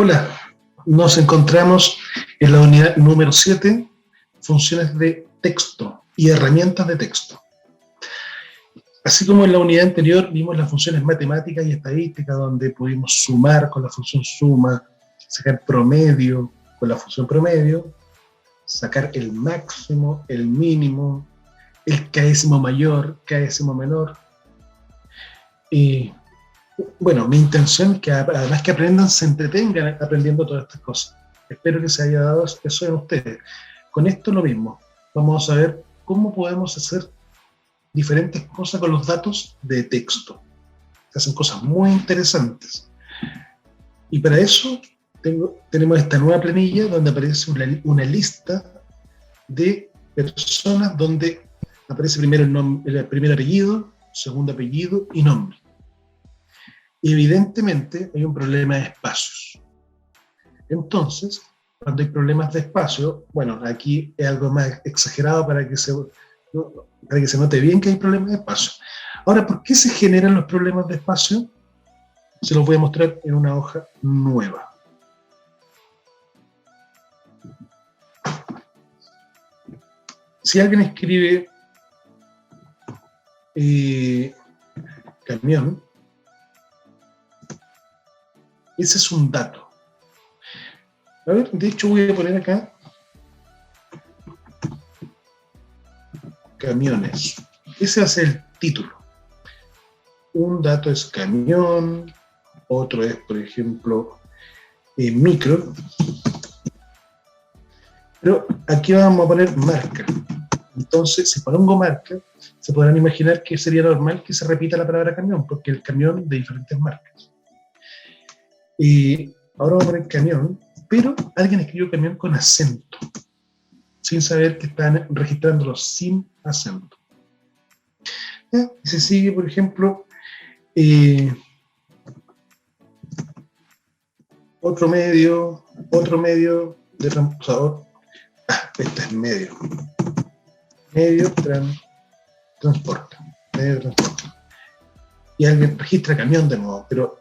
Hola, nos encontramos en la unidad número 7, funciones de texto y herramientas de texto. Así como en la unidad anterior vimos las funciones matemáticas y estadísticas, donde pudimos sumar con la función suma, sacar promedio con la función promedio, sacar el máximo, el mínimo, el késimo mayor, késimo menor. Y bueno, mi intención es que además que aprendan, se entretengan aprendiendo todas estas cosas. Espero que se haya dado eso en ustedes. Con esto lo mismo. Vamos a ver cómo podemos hacer diferentes cosas con los datos de texto. Se hacen cosas muy interesantes. Y para eso tenemos esta nueva planilla donde aparece una lista de personas donde aparece primero el primer apellido, segundo apellido y nombre. Evidentemente hay un problema de espacios. Entonces, cuando hay problemas de espacio, bueno, aquí es algo más exagerado para que se note bien que hay problemas de espacio. Ahora, ¿por qué se generan los problemas de espacio? Se los voy a mostrar en una hoja nueva. Si alguien escribe camión, ese es un dato. A ver, de hecho voy a poner acá camiones. Ese va a ser el título. Un dato es camión, otro es, por ejemplo, micro. Pero aquí vamos a poner marca. Entonces, si pongo marca, se podrán imaginar que sería normal que se repita la palabra camión, porque el camión de diferentes marcas. Y ahora vamos a poner camión, pero alguien escribió camión con acento, sin saber que están registrándolo sin acento. ¿Ya? Y se sigue, por ejemplo, otro medio de transportador. Este es medio de transporte. Y alguien registra camión de nuevo, pero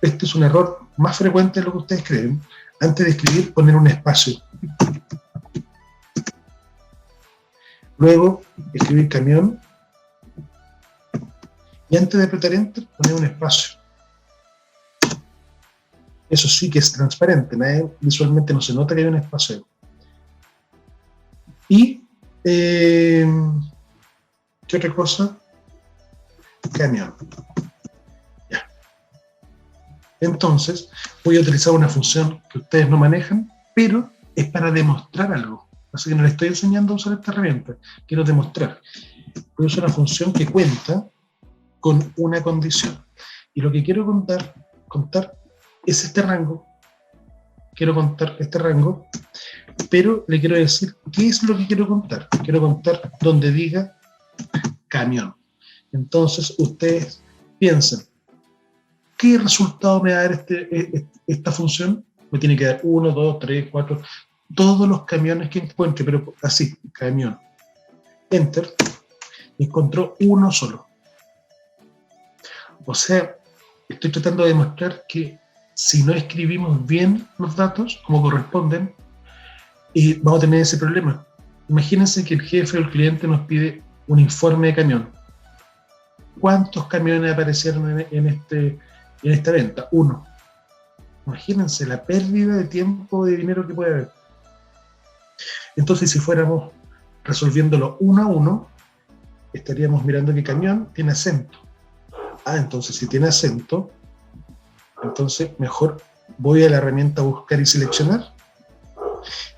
este es un error más frecuente de lo que ustedes creen. Antes de escribir, poner un espacio. Luego, escribir camión. Y antes de apretar Enter, poner un espacio. Eso sí que es transparente. Visualmente no se nota que hay un espacio. Y, ¿qué otra cosa? Camión. Ya. Entonces, voy a utilizar una función que ustedes no manejan, pero es para demostrar algo. Así que no les estoy enseñando a usar esta herramienta. Quiero demostrar. Voy a usar una función que cuenta con una condición. Y lo que quiero contar es este rango. Quiero contar este rango, pero le quiero decir qué es lo que quiero contar. Quiero contar donde diga camión. Entonces, ustedes piensen, ¿qué resultado me va a dar esta función? Me tiene que dar 1, 2, 3, 4, todos los camiones que encuentre, pero así, camión. Enter, encontró uno solo. O sea, estoy tratando de demostrar que si no escribimos bien los datos, como corresponden, vamos a tener ese problema. Imagínense que el jefe o el cliente nos pide un informe de camión. ¿Cuántos camiones aparecieron en esta venta? 1. Imagínense la pérdida de tiempo, de dinero que puede haber. Entonces, si fuéramos resolviéndolo uno a uno, estaríamos mirando que camión tiene acento. Entonces si tiene acento, entonces mejor voy a la herramienta buscar y seleccionar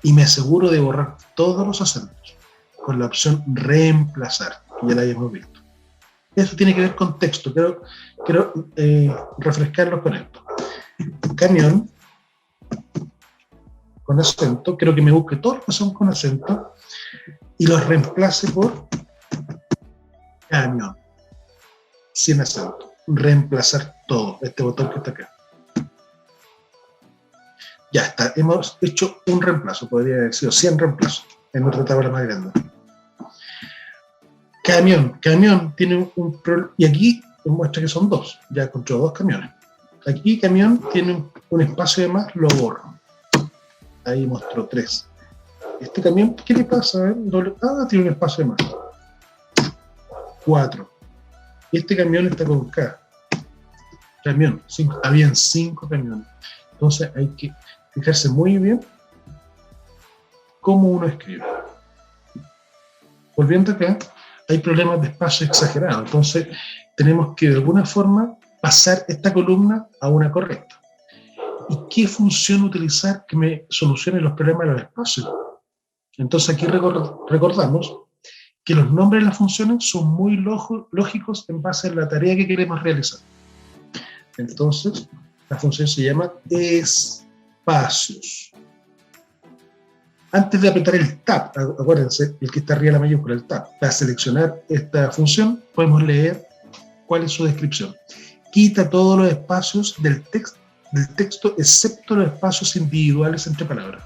y me aseguro de borrar todos los acentos con la opción reemplazar, que ya la hayamos visto. Eso tiene que ver con texto. Quiero refrescarlos con esto. Camión con acento, quiero que me busque todos los que son con acento y los reemplace por camión sin acento. Reemplazar todo, este botón que está acá. Ya está, hemos hecho un reemplazo, podría haber sido 100 reemplazos en otra tabla más grande. Camión tiene un problema, y aquí muestra que son 2, ya encontró 2 camiones. Aquí camión tiene un espacio de más, lo borro. Ahí mostró 3. Este camión, ¿qué le pasa? Tiene un espacio de más. 4. Este camión está con K. Camión, 5. Habían 5 camiones. Entonces hay que fijarse muy bien cómo uno escribe. Volviendo acá, hay problemas de espacio exagerados. Entonces tenemos que de alguna forma pasar esta columna a una correcta. ¿Y qué función utilizar que me solucione los problemas de los espacios? Entonces aquí recordamos que los nombres de las funciones son muy lógicos en base a la tarea que queremos realizar. Entonces, la función se llama espacios. Antes de apretar el Tab, acuérdense, el que está arriba de la mayúscula, el Tab, para seleccionar esta función, podemos leer cuál es su descripción. Quita todos los espacios del texto, excepto los espacios individuales entre palabras.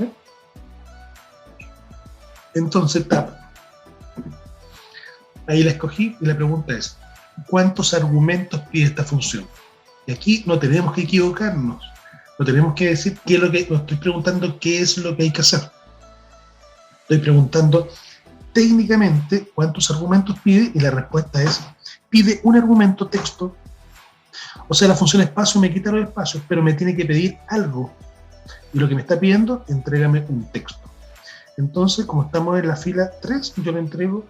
¿Eh? Entonces, Tab. Ahí la escogí y la pregunta es, ¿cuántos argumentos pide esta función? Y aquí no tenemos que equivocarnos. No tenemos que decir qué es lo que... No estoy preguntando qué es lo que hay que hacer. Estoy preguntando técnicamente cuántos argumentos pide y la respuesta es, pide un argumento texto. O sea, la función espacio me quita los espacios, pero me tiene que pedir algo. Y lo que me está pidiendo, entrégame un texto. Entonces, como estamos en la fila 3, yo le entrego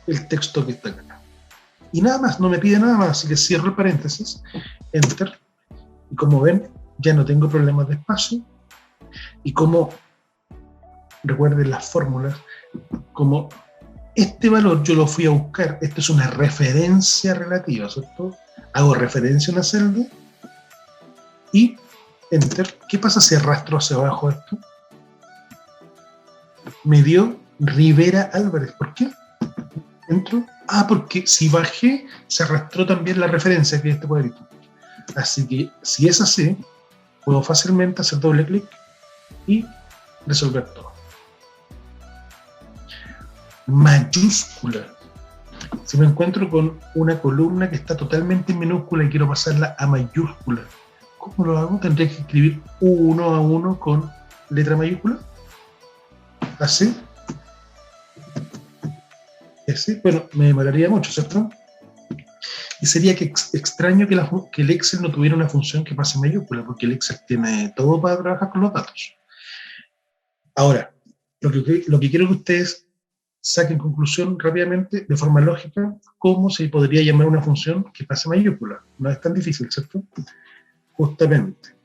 el texto que está acá. Y nada más, no me pide nada más, así que cierro el paréntesis, enter, y como ven, ya no tengo problemas de espacio, y como, recuerden las fórmulas, como este valor yo lo fui a buscar, esto es una referencia relativa, ¿cierto? Hago referencia a una celda, y enter. ¿Qué pasa si arrastro hacia abajo esto? Me dio Rivera Álvarez, ¿por qué? Entro. Porque si bajé, se arrastró también la referencia que es este cuadrito. Así que, si es así, puedo fácilmente hacer doble clic y resolver todo. Mayúscula. Si me encuentro con una columna que está totalmente en minúscula y quiero pasarla a mayúscula, ¿cómo lo hago? Tendría que escribir uno a uno con letra mayúscula. Así. Así, bueno, me demoraría mucho, ¿cierto? Y sería que extraño que el Excel no tuviera una función que pase en mayúscula, porque el Excel tiene todo para trabajar con los datos. Ahora, lo que quiero que ustedes saquen conclusión rápidamente, de forma lógica, cómo se podría llamar una función que pase en mayúscula. No es tan difícil, ¿cierto? Justamente.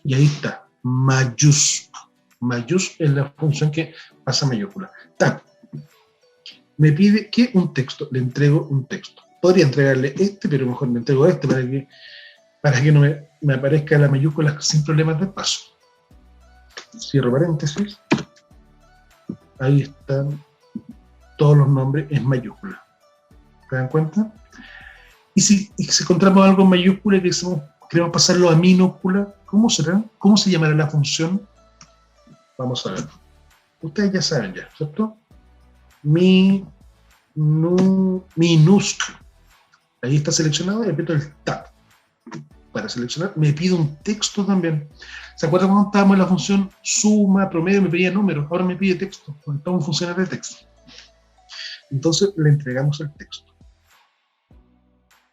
Y ahí está. Mayús es la función que pasa a mayúscula. Tab. Me pide que un texto, le entrego un texto. Podría entregarle este, pero mejor le entrego este para que no me aparezca la mayúscula sin problemas de espacio. Cierro paréntesis. Ahí están todos los nombres en mayúscula. ¿Se dan cuenta? Y si encontramos algo en mayúscula y queremos pasarlo a minúscula, ¿cómo será? ¿Cómo se llamará la función? Vamos a ver. Ustedes ya saben ya, ¿cierto? Minúscula. Ahí está seleccionado, le aprieto el Tab. Para seleccionar, me pide un texto también. ¿Se acuerdan cuando estábamos en la función suma, promedio, me pedía números? Ahora me pide texto, porque estamos en funciones de texto. Entonces le entregamos el texto.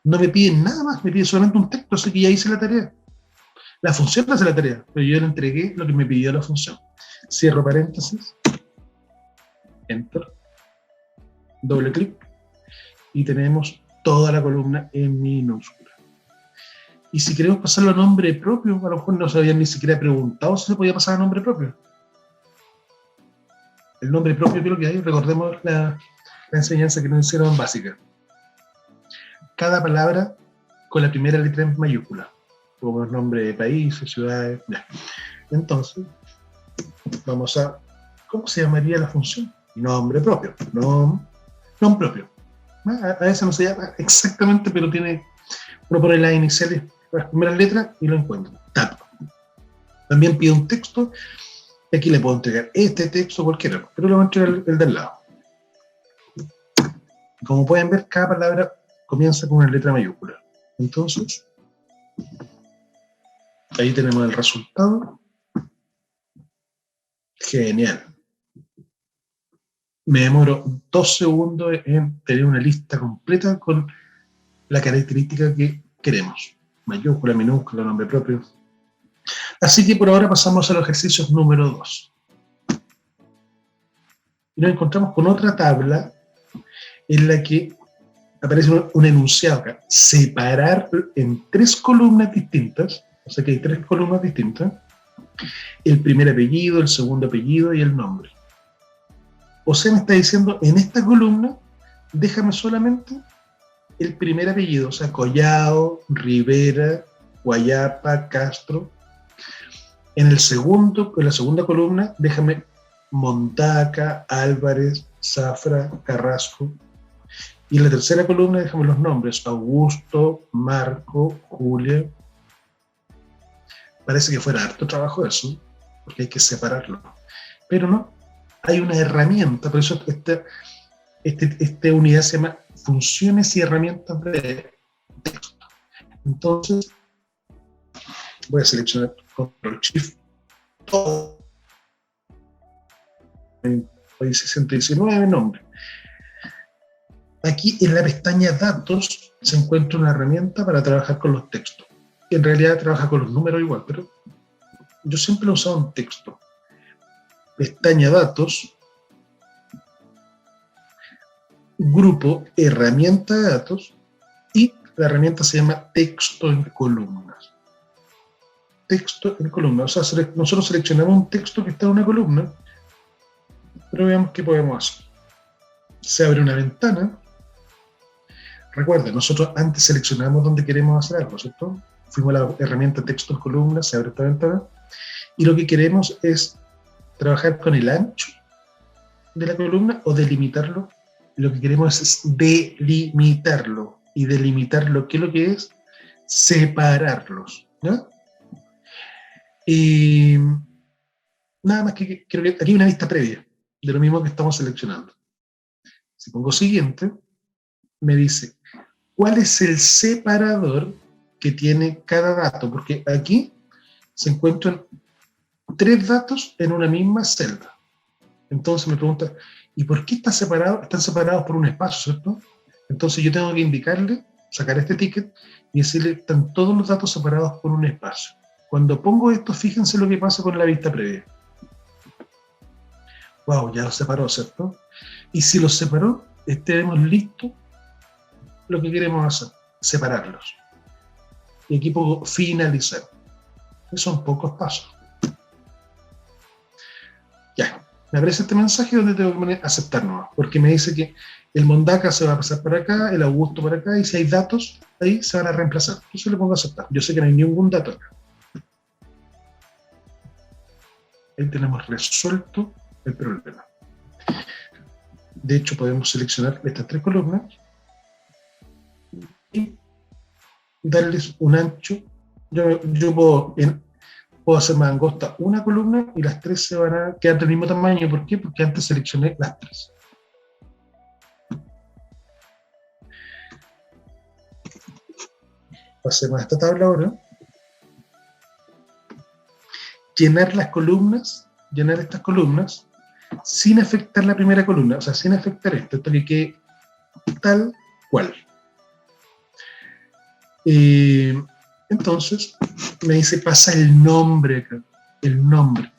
No me pide nada más, me pide solamente un texto, así que ya hice la tarea. La función hace la tarea, pero yo le entregué lo que me pidió la función. Cierro paréntesis, enter, doble clic, y tenemos toda la columna en minúscula. Y si queremos pasarlo a nombre propio, a lo mejor no se habían ni siquiera preguntado si se podía pasar a nombre propio. El nombre propio, ¿qué es lo que hay? Recordemos la enseñanza que nos hicieron básica. Cada palabra con la primera letra en mayúscula, como el nombre de países, ciudades. Ya. Entonces, vamos a... ¿Cómo se llamaría la función? Nombre propio. Nombre propio. A veces no se llama exactamente, pero tiene... Uno pone las iniciales, las primeras letras y lo encuentra. Tab. También pide un texto. Y aquí le puedo entregar este texto, cualquiera, pero le voy a entregar el del lado. Como pueden ver, cada palabra comienza con una letra mayúscula. Entonces, ahí tenemos el resultado. Genial. Me demoro 2 segundos en tener una lista completa con la característica que queremos. Mayúscula, minúscula, nombre propio. Así que por ahora pasamos a los ejercicios número 2. Y nos encontramos con otra tabla en la que aparece un enunciado acá. Separar en 3 columnas distintas, o sea que hay 3 columnas distintas, el primer apellido, el segundo apellido y el nombre. O sea, me está diciendo, en esta columna, déjame solamente el primer apellido, o sea, Collado, Rivera, Guayapa, Castro. En la segunda columna, déjame Mondaca, Álvarez, Zafra, Carrasco. Y en la tercera columna, déjame los nombres, Augusto, Marco, Julia. Parece que fuera harto trabajo eso, porque hay que separarlo. Pero no, hay una herramienta, por eso esta unidad se llama funciones y herramientas de texto. Entonces, voy a seleccionar Control Shift todo. País 619, nombre. Aquí en la pestaña Datos se encuentra una herramienta para trabajar con los textos. En realidad trabaja con los números igual, pero yo siempre lo he usado en texto. Pestaña Datos, grupo Herramienta de Datos, y la herramienta se llama Texto en columnas. Texto en columnas, o sea, nosotros seleccionamos un texto que está en una columna, pero veamos qué podemos hacer. Se abre una ventana. Recuerden, nosotros antes seleccionamos dónde queremos hacer algo, ¿cierto? Fuimos a la herramienta Texto en columnas, se abre esta ventana, y lo que queremos es trabajar con el ancho de la columna o delimitarlo. Lo que queremos es delimitarlo. Y delimitarlo, ¿qué es lo que es? Separarlos, ¿no? Y nada más que creo que aquí hay una vista previa de lo mismo que estamos seleccionando. Si pongo siguiente, me dice cuál es el separador que tiene cada dato, porque aquí se encuentran 3 datos en una misma celda. Entonces me pregunta, ¿y por qué están separados? Están separados por un espacio, ¿cierto? Entonces yo tengo que indicarle, sacar este ticket y decirle, están todos los datos separados por un espacio. Cuando pongo esto, fíjense lo que pasa con la vista previa. Wow, ya los separó, ¿cierto? Y si los separó, tenemos listo lo que queremos hacer, separarlos. Y aquí pongo finalizar. Son pocos pasos. Ya, me aparece este mensaje donde tengo que poner aceptar nomás, porque me dice que el Mondaca se va a pasar para acá, el Augusto para acá, y si hay datos, ahí se van a reemplazar. Entonces le pongo aceptar. Yo sé que no hay ningún dato acá. Ahí tenemos resuelto el problema. De hecho, podemos seleccionar estas 3 columnas y darles un ancho. Yo puedo hacer más angosta una columna y las 3 se van a quedar del mismo tamaño. ¿Por qué? Porque antes seleccioné las 3. Pasemos a esta tabla ahora. Llenar estas columnas sin afectar la primera columna, o sea, sin afectar esto que quede tal cual. Entonces, me dice, pasa el nombre acá, el nombre.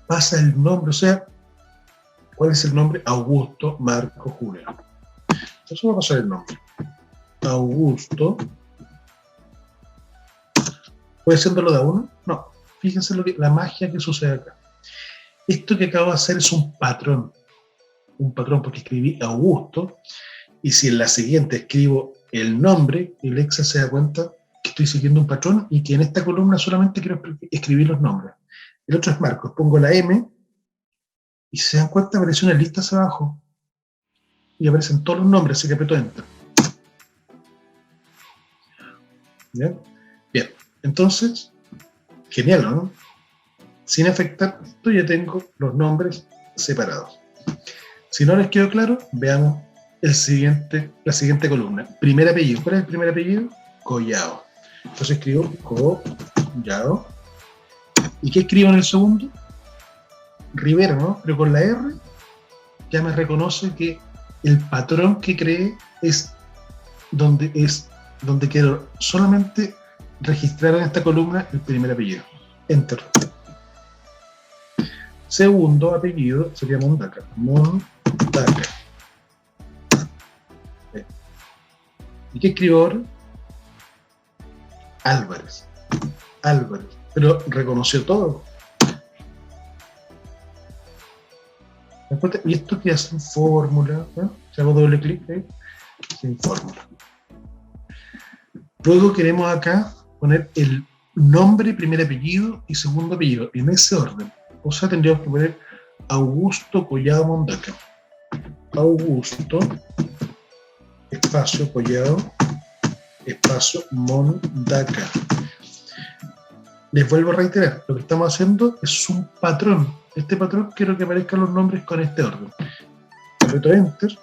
Pasa el nombre, o sea, ¿cuál es el nombre? Augusto, Marco, Julio. Entonces voy a pasar el nombre. Augusto. ¿Puede haciéndolo de a uno? No. Fíjense la magia que sucede acá. Esto que acabo de hacer es un patrón. Un patrón porque escribí Augusto, y si en la siguiente escribo el nombre, el Excel se da cuenta que estoy siguiendo un patrón y que en esta columna solamente quiero escribir los nombres. El otro es Marcos. Pongo la M, y si se dan cuenta aparece una lista hacia abajo. Y aparecen todos los nombres, así que aprieto Enter. ¿Bien? Bien. Entonces, genial, ¿no? Sin afectar esto ya tengo los nombres separados. Si no les quedó claro, veamos la siguiente columna. Primer apellido. ¿Cuál es el primer apellido? Collado. Entonces escribo Collado. ¿Y qué escribo en el segundo? Rivera, ¿no? Pero con la R ya me reconoce que el patrón que creé es donde quiero solamente registrar en esta columna el primer apellido. Enter. Segundo apellido sería Mondaca. Mondaca. ¿Y qué escribo ahora? Álvarez. Álvarez. Pero reconoció todo. Y esto queda sin fórmula. Si hago doble clic, sin fórmula. Luego queremos acá poner el nombre, primer apellido y segundo apellido, en ese orden. O sea, tendríamos que poner Augusto Collado Mondaca. Augusto, espacio Collado, espacio Mondaca. Les vuelvo a reiterar, lo que estamos haciendo es un patrón. Este patrón quiero que aparezcan los nombres con este orden. Apreto Enter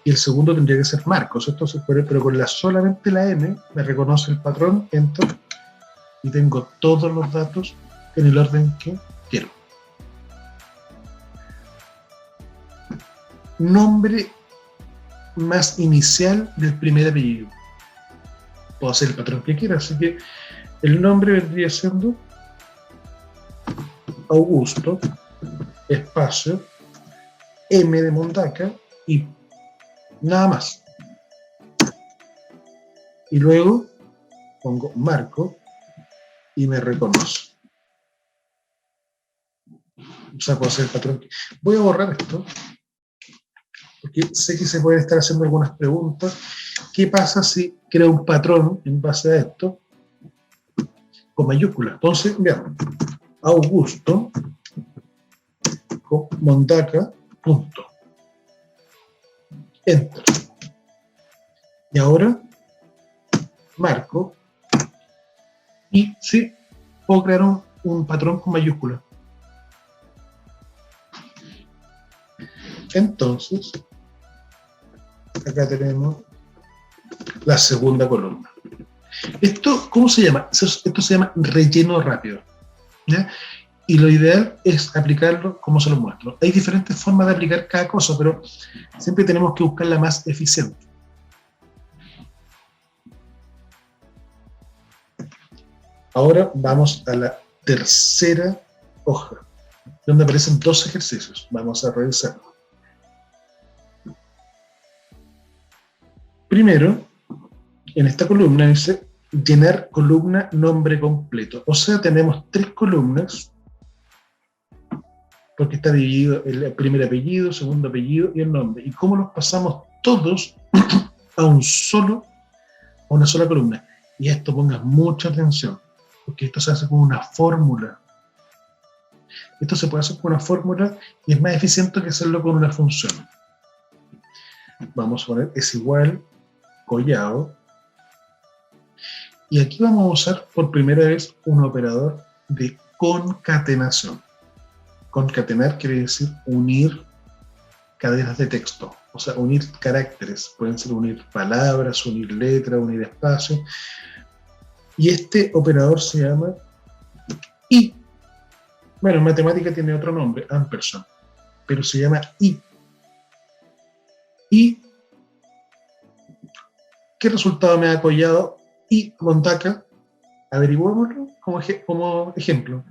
y el segundo tendría que ser Marcos. Esto se puede, pero con solamente la M me reconoce el patrón, Enter, y tengo todos los datos en el orden que quiero. Nombre más inicial del primer apellido. Puedo hacer el patrón que quiera, así que el nombre vendría siendo Augusto, espacio, M de Mondaca y nada más. Y luego pongo Marco y me reconoce. O sea, puedo hacer el patrón. Voy a borrar esto, porque sé que se pueden estar haciendo algunas preguntas. ¿Qué pasa si creo un patrón en base a esto con mayúsculas? Entonces, veamos. Augusto Mondaca, punto. Enter. Y ahora marco y sí, puedo crear un patrón con mayúsculas. Entonces, acá tenemos la segunda columna. Esto, ¿cómo se llama? Esto se llama relleno rápido, ¿ya? Y lo ideal es aplicarlo como se lo muestro. Hay diferentes formas de aplicar cada cosa, pero siempre tenemos que buscar la más eficiente. Ahora vamos a la tercera hoja, donde aparecen dos ejercicios. Vamos a revisarlo. Primero, en esta columna dice llenar columna nombre completo. O sea, tenemos tres columnas, porque está dividido el primer apellido, segundo apellido y el nombre. ¿Y cómo los pasamos todos a una sola columna? Y esto ponga mucha atención, porque esto se hace con una fórmula. Esto se puede hacer con una fórmula y es más eficiente que hacerlo con una función. Vamos a poner es igual Collado. Y aquí vamos a usar por primera vez un operador de concatenación. Concatenar quiere decir unir cadenas de texto, o sea, unir caracteres. Pueden ser unir palabras, unir letras, unir espacios. Y este operador se llama y. Bueno, en matemática tiene otro nombre, ampersand, pero se llama y. Y, ¿qué resultado me ha Collado? Y Mondaca, averiguémoslo como ejemplo.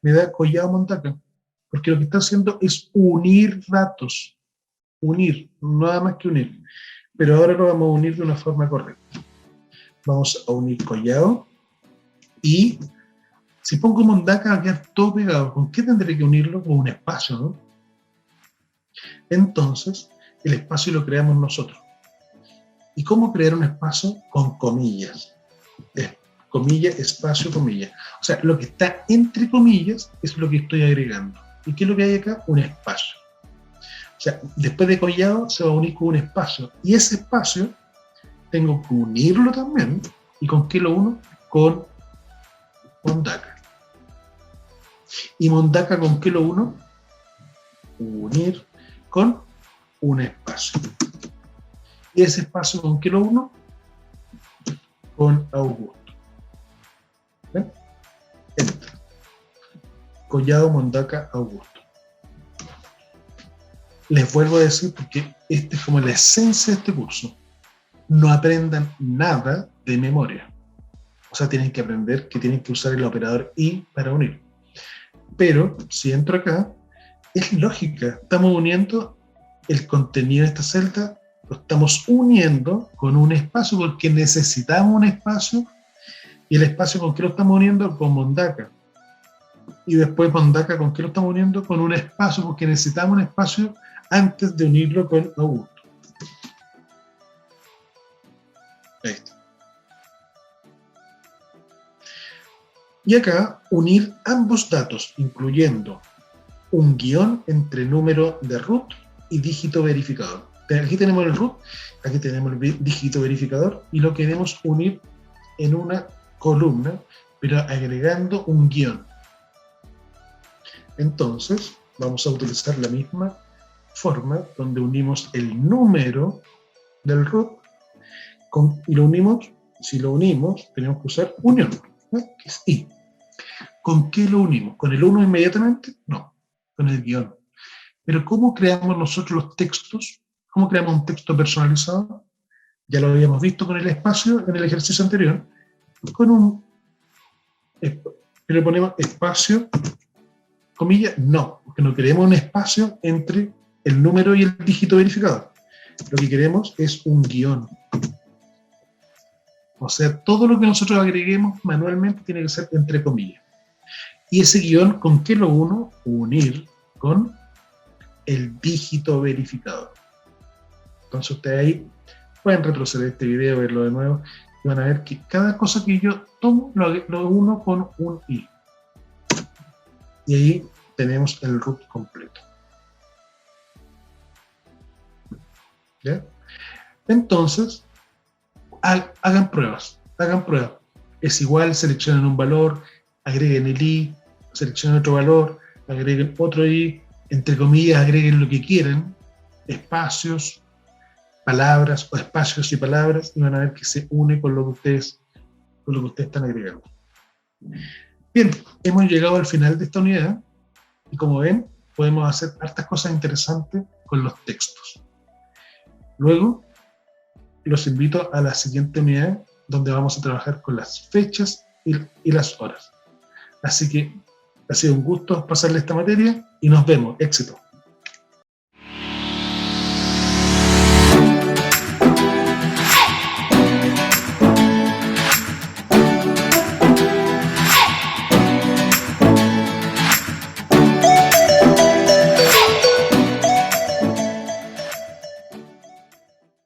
Me da Collado Mondaca, porque lo que está haciendo es unir datos. Unir, nada más que unir. Pero ahora lo vamos a unir de una forma correcta. Vamos a unir Collado y si pongo Mondaca va a quedar todo pegado. ¿Con qué tendré que unirlo? Con un espacio, ¿no? Entonces, el espacio lo creamos nosotros. ¿Y cómo crear un espacio? Con comillas. Comilla, espacio, comilla. O sea, lo que está entre comillas es lo que estoy agregando. ¿Y qué es lo que hay acá? Un espacio. O sea, después de Collado se va a unir con un espacio. Y ese espacio tengo que unirlo también. ¿Y con qué lo uno? Con Mondaca. ¿Y Mondaca con qué lo uno? Unir con un espacio. ¿Y ese espacio con qué lo uno? Con Augusto. ¿Ven? Enter. Collado, Mondaca, Augusto. Les vuelvo a decir, porque esta es como la esencia de este curso. No aprendan nada de memoria. O sea, tienen que aprender que tienen que usar el operador y para unir. Pero, si entro acá, es lógica. Estamos uniendo el contenido de esta celda, lo estamos uniendo con un espacio porque necesitamos un espacio. ¿Y el espacio con qué lo estamos uniendo? Con Mondaca. Y después Mondaca, ¿con qué lo estamos uniendo? Con un espacio, porque necesitamos un espacio antes de unirlo con Augusto. Ahí está. Y acá, unir ambos datos, incluyendo un guión entre número de root y dígito verificador. Aquí tenemos el root, aquí tenemos el dígito verificador, y lo queremos unir en una columna, pero agregando un guión. Entonces, vamos a utilizar la misma forma, donde unimos el número del root, y lo unimos, si lo unimos, tenemos que usar unión, ¿no? Que es I. ¿Con qué lo unimos? ¿Con el 1 inmediatamente? No, con el guión. Pero ¿cómo creamos nosotros los textos? ¿Cómo creamos un texto personalizado? Ya lo habíamos visto con el espacio en el ejercicio anterior. Con un... ¿Le ponemos espacio? Comillas, no, porque no queremos un espacio entre el número y el dígito verificador. Lo que queremos es un guión. O sea, todo lo que nosotros agreguemos manualmente tiene que ser entre comillas. Y ese guión, ¿con qué lo uno? Unir con el dígito verificador. Entonces ustedes ahí pueden retroceder este video, verlo de nuevo, y van a ver que cada cosa que yo tomo lo uno con un I. Y ahí tenemos el root completo. ¿Ya? Entonces, hagan pruebas. Es igual, seleccionen un valor, agreguen el I, seleccionen otro valor, agreguen otro I, entre comillas, agreguen lo que quieran, espacios, palabras, o espacios y palabras, y van a ver que se une con lo que ustedes están agregando. Bien, hemos llegado al final de esta unidad, y como ven, podemos hacer hartas cosas interesantes con los textos. Luego, los invito a la siguiente unidad, donde vamos a trabajar con las fechas y las horas. Así que ha sido un gusto pasarle esta materia, y nos vemos. Éxito.